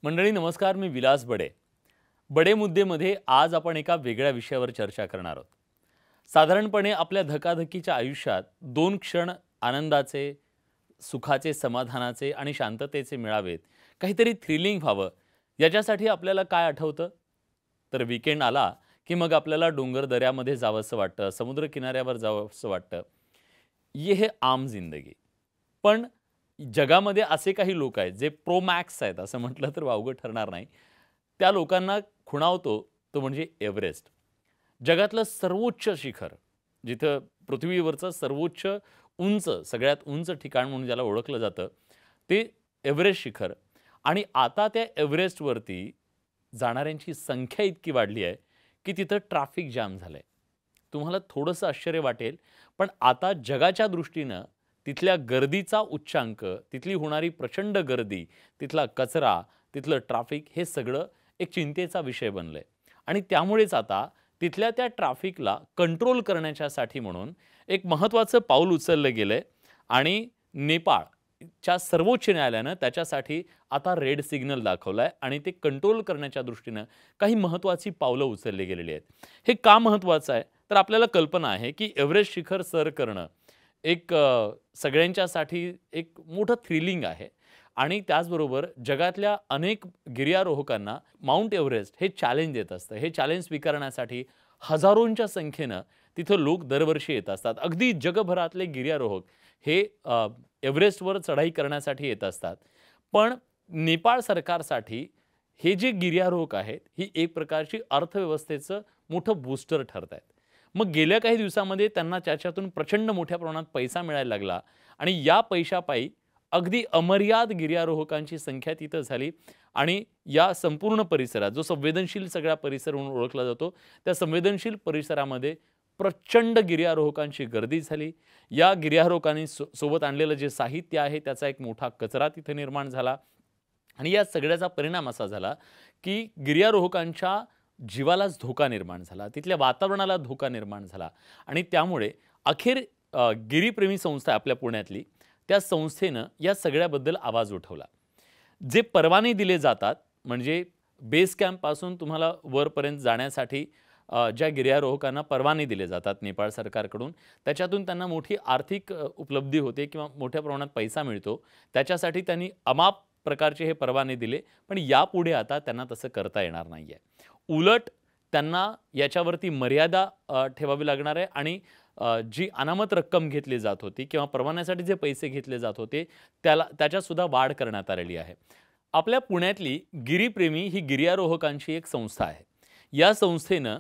मंडळी नमस्कार, मी विलास बडे. बडे मुद्देमध्ये आज आपण एका वेगळ्या विषयावर चर्चा करणार आहोत. साधारणपणे आपल्या धकाधकीच्या आयुष्यात दोन क्षण आनंदाचे, सुखाचे, समाधानाचे आणि शांततेचे मिळावेत, काहीतरी थ्रिलिंग व्हावं, याच्यासाठी आपल्याला काय आठवतं? तर वीकेंड आला की मग आपल्याला डोंगर दऱ्यामध्ये जावंसं वाटतं, समुद्र किनाऱ्यावर जावंसं वाटतं. ये है आम जिंदगी. पण जगामध्ये असे काही लोक आहेत जे प्रो मॅक्स आहेत, असं म्हटलं तर वावगं ठरणार नाही. त्या लोकांना खुणावतो तो म्हणजे एव्हरेस्ट. जगातलं सर्वोच्च शिखर, जिथं पृथ्वीवरचं सर्वोच्च उंच, सगळ्यात उंच ठिकाण म्हणून ज्याला ओळखलं जातं, ते एव्हरेस्ट शिखर. आणि आता त्या एव्हरेस्टवरती जाणाऱ्यांची संख्या इतकी वाढली आहे की तिथं ट्रॅफिक जाम झालंय. तुम्हाला थोडंसं आश्चर्य वाटेल, पण आता जगाच्या दृष्टीनं तिथल्या गर्दीचा उच्चांक, तिथली होणारी प्रचंड गर्दी, तिथला कचरा, तिथलं ट्रॅफिक हे सगळं एक चिंतेचा विषय बनलंय. आणि त्यामुळेच आता तिथल्या त्या ट्रॅफिकला कंट्रोल करण्याच्यासाठी म्हणून एक महत्त्वाचं पाऊल उचललं गेलंय. आणि नेपाळच्या सर्वोच्च न्यायालयानं त्याच्यासाठी आता रेड सिग्नल दाखवलाय आणि ते कंट्रोल करण्याच्या दृष्टीनं काही महत्त्वाची पावलं उचलली गेलेली आहेत. हे का महत्त्वाचं आहे? तर आपल्याला कल्पना आहे की एव्हरेस्ट शिखर सर करणं एक सगळ्यांच्यासाठी एक मोठं थ्रिलिंग आहे. आणि त्याचबरोबर जगातल्या अनेक गिर्यारोहकांना माउंट एव्हरेस्ट हे चॅलेंज देत असतं. हे चॅलेंज स्वीकारण्यासाठी हजारोंच्या संख्येनं तिथं लोक दरवर्षी येत असतात. अगदी जगभरातले गिर्यारोहक हे एव्हरेस्टवर चढाई करण्यासाठी येत असतात. पण नेपाळ सरकारसाठी हे जे गिर्यारोहक आहेत, ही एक प्रकारची अर्थव्यवस्थेचं मोठं बूस्टर ठरत आहेत. मग गेल्या काही दिवसामध्ये त्यांना त्याच्यातून प्रचंड मोठ्या प्रमाणात पैसा मिळायला लागला आणि या पैशापायी अगदी अमर्याद गिर्यारोहकांची संख्या तिथं झाली. आणि या संपूर्ण परिसरात, जो संवेदनशील सगळा परिसर म्हणून ओळखला जातो, त्या संवेदनशील परिसरामध्ये प्रचंड गिर्यारोहकांची गर्दी झाली. या गिर्यारोहकांनी सोबत आणलेलं जे साहित्य आहे त्याचा एक मोठा कचरा तिथे निर्माण झाला. आणि या सगळ्याचा परिणाम असा झाला की गिर्यारोहकांच्या जीवालाच धोका निर्माण झाला, तिथल्या वातावरणाला धोका निर्माण झाला. आणि त्यामुळे अखेर गिरीप्रेमी संस्था आहे आपल्या पुण्यातली, त्या संस्थेनं या सगळ्याबद्दल आवाज उठवला. जे परवाने दिले जातात, म्हणजे बेस कॅम्पपासून तुम्हाला वरपर्यंत जाण्यासाठी ज्या गिर्यारोहकांना परवाने दिले जातात नेपाळ सरकारकडून, त्याच्यातून त्यांना मोठी आर्थिक उपलब्धी होते किंवा मोठ्या प्रमाणात पैसा मिळतो. त्याच्यासाठी त्यांनी अमाप प्रकारचे हे परवाने दिले. पण यापुढे आता त्यांना तसं करता येणार नाही आहे. उलट त्यांना याच्यावरती मर्यादा ठेवावी लागणार आहे. आणि जी अनामत रक्कम घेतली जात होती किंवा परवान्यासाठी जे पैसे घेतले जात होते त्याच्यातसुद्धा वाढ करण्यात आलेली आहे. आपल्या पुण्यातली गिरीप्रेमी ही गिर्यारोहकांची एक संस्था आहे. या संस्थेनं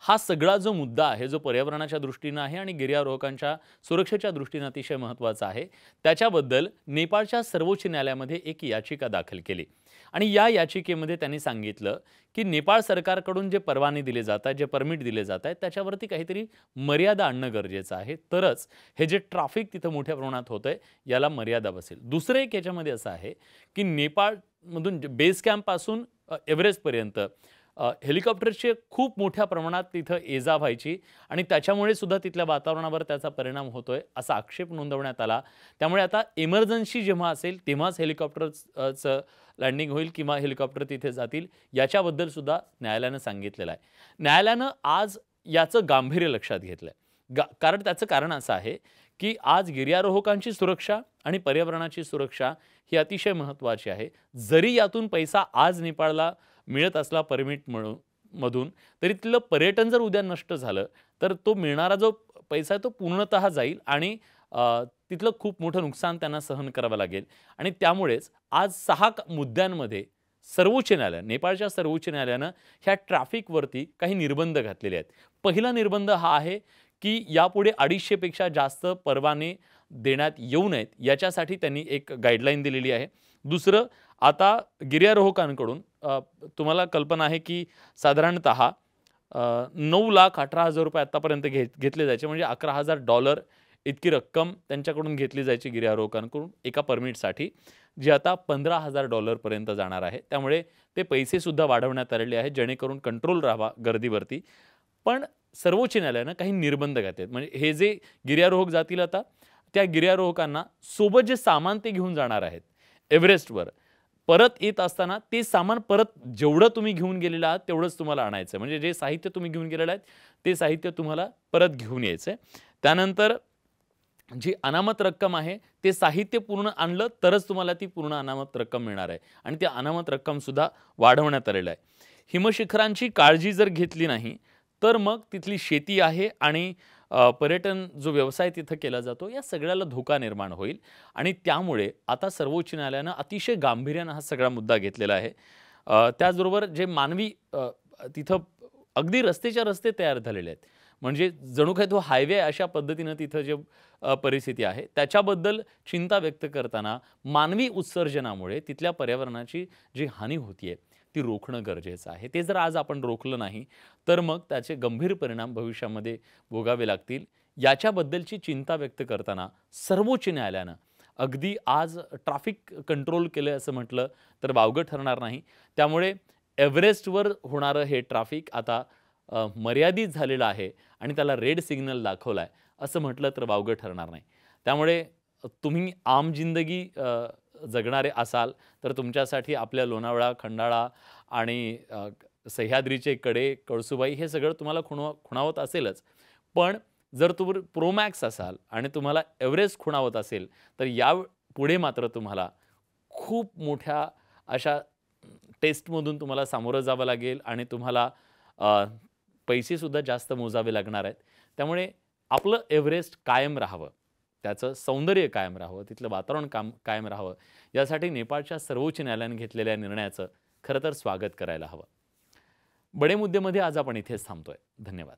हा सगळा जो मुद्दा आहे, जो पर्यावरणाच्या दृष्टीनं आहे आणि गिर्यारोहकांच्या सुरक्षेच्या दृष्टीनं अतिशय महत्त्वाचा आहे, त्याच्याबद्दल नेपाळच्या सर्वोच्च न्यायालयामध्ये एक याचिका दाखल केली. आणि या याचिकेमध्ये त्यांनी सांगितलं की नेपाळ सरकारकडून जे परवाने दिले जातात, जे परमिट दिले जात आहेत, त्याच्यावरती काहीतरी मर्यादा आणणं गरजेचं आहे. तरच हे जे ट्रॅफिक तिथं मोठ्या प्रमाणात होतंय याला मर्यादा बसेल. दुसरं एक याच्यामध्ये असं आहे की नेपाळमधून बेस कॅम्पपासून एव्हरेस्टपर्यंत हेलिकॉप्टरचे खूप मोठ्या प्रमाणात तिथं ये-जा व्हायची आणि त्याच्यामुळे सुद्धा तिथल्या वातावरणावर त्याचा परिणाम होतोय असा आक्षेप नोंदवण्यात आला. त्यामुळे आता इमर्जन्सी जेव्हा असेल तेव्हाच हेलिकॉप्टरचं लँडिंग होईल किंवा हेलिकॉप्टर तिथे जातील, याच्याबद्दल सुद्धा न्यायालयानं सांगितलेलं आहे. न्यायालयानं आज याचं गांभीर्य लक्षात घेतलंय. कारण त्याचं कारण असं आहे की आज गिर्यारोहकांची सुरक्षा आणि पर्यावरणाची सुरक्षा ही अतिशय महत्त्वाची आहे. जरी यातून पैसा आज नेपाळला मिळत असला परमिट मधून, तरी तिथलं पर्यटन जर उद्या नष्ट झालं तर तो मिळणारा जो पैसा आहे तो पूर्णतः जाईल आणि तिथलं खूप मोठं नुकसान त्यांना सहन करावं लागेल. आणि त्यामुळेच आज 6 मुद्द्यांमध्ये सर्वोच्च न्यायालय, नेपाळच्या सर्वोच्च न्यायालयानं ह्या ट्रॅफिकवरती काही निर्बंध घातलेले आहेत. पहिला निर्बंध हा आहे की यापुढे 250 पेक्षा जास्त परवाने देण्यात येऊ नयेत, याच्यासाठी त्यांनी एक गाईडलाईन दिलेली आहे. दुसरं, आता गिर्यारोहकांकडून तुम्हाला कल्पना आहे की साधारणतः $9,18,000 आतापर्यंत घेतले जायचे, म्हणजे $11,000 इतकी रक्कम त्यांच्याकडून घेतली जायची गिर्यारोहकांकडून एका परमिटसाठी, जी आता $15,000 पर्यंत जाणार आहे. त्यामुळे ते पैसे सुद्धा वाढवण्यात आलेले आहेत जेणेकरून कंट्रोल राहावा गर्दीवरती. पण सर्वोच्च न्यायालयानं काही निर्बंध घातलेत. म्हणजे हे जे गिर्यारोहक जातील आता, त्या गिर्यारोहकांना सोबत जे सामान ते घेऊन जाणार आहेत एव्हरेस्टवर, परत येत असताना ते सामान परत जेवढं तुम्ही घेऊन गेलेला आहात तेवढंच तुम्हाला आणायचं आहे. म्हणजे जे साहित्य तुम्ही घेऊन गेलेलं आहे ते साहित्य तुम्हाला परत घेऊन यायचं आहे. त्यानंतर जी अनामत रक्कम आहे ते साहित्य पूर्ण आणलं तरच तुम्हाला ती पूर्ण अनामत रक्कम मिळणार आहे आणि ती अनामत रक्कमसुद्धा वाढवण्यात आलेलं आहे. हिमशिखरांची काळजी जर घेतली नाही तर मग तिथली शेती आहे आणि पर्यटन जो व्यवसाय तिथं केला जातो या सगळ्याला धोका निर्माण होईल आणि त्यामुळे आता सर्वोच्च न्यायालयानं अतिशय गांभीर्यानं हा सगळा मुद्दा घेतलेला आहे. त्याचबरोबर जे मानवी तिथं अगदी रस्तेच्या रस्ते तयार झालेले आहेत. म्हणजे जणू काही तो हायवे आहे अशा पद्धतीनं तिथं जे परिस्थिती आहे त्याच्याबद्दल चिंता व्यक्त करताना मानवी उत्सर्जनामुळे तिथल्या पर्यावरणाची जी हानी होतीये ती रोखणं गरजेचं आहे. ते जर आज आपण रोखलं नाही तर मग त्याचे गंभीर परिणाम भविष्यामध्ये भोगावे लागतील. याच्याबद्दलची चिंता व्यक्त करताना सर्वोच्च न्यायालयानं अगदी आज ट्रॅफिक कंट्रोल केलं असं म्हटलं तर वावगं ठरणार नाही. त्यामुळे एव्हरेस्टवर होणारं हे ट्रॅफिक आता मर्यादित झालेलं आहे आणि त्याला रेड सिग्नल दाखवलाय असं म्हटलं तर वावगं ठरणार नाही. त्यामुळे तुम्ही आम जिंदगी जगणारे असाल तर तुमच्यासाठी आपल्या लोणावळा, खंडाळा आणि सह्याद्रीचे कडे, कळसुबाई हे सगळं तुम्हाला खुणावत असेलच. पण जर तुम्ही प्रो मॅक्स असाल आणि तुम्हाला एव्हरेस्ट खुणावत असेल तर या पुढे मात्र तुम्हाला खूप मोठ्या अशा टेस्टमधून तुम्हाला सामोरं जावं लागेल आणि तुम्हाला पैसेसुद्धा जास्त मोजावे लागणार आहेत. त्यामुळे आपलं एव्हरेस्ट कायम राहावं, त्याचं सौंदर्य कायम राहावं, तिथलं वातावरण कायम राहावं, यासाठी नेपाळच्या सर्वोच्च न्यायालयाने घेतलेल्या निर्णयाचं खरं तर स्वागत करायला हवं. बडे मुद्देमध्ये आज आपण इथेच थांबतोय. धन्यवाद.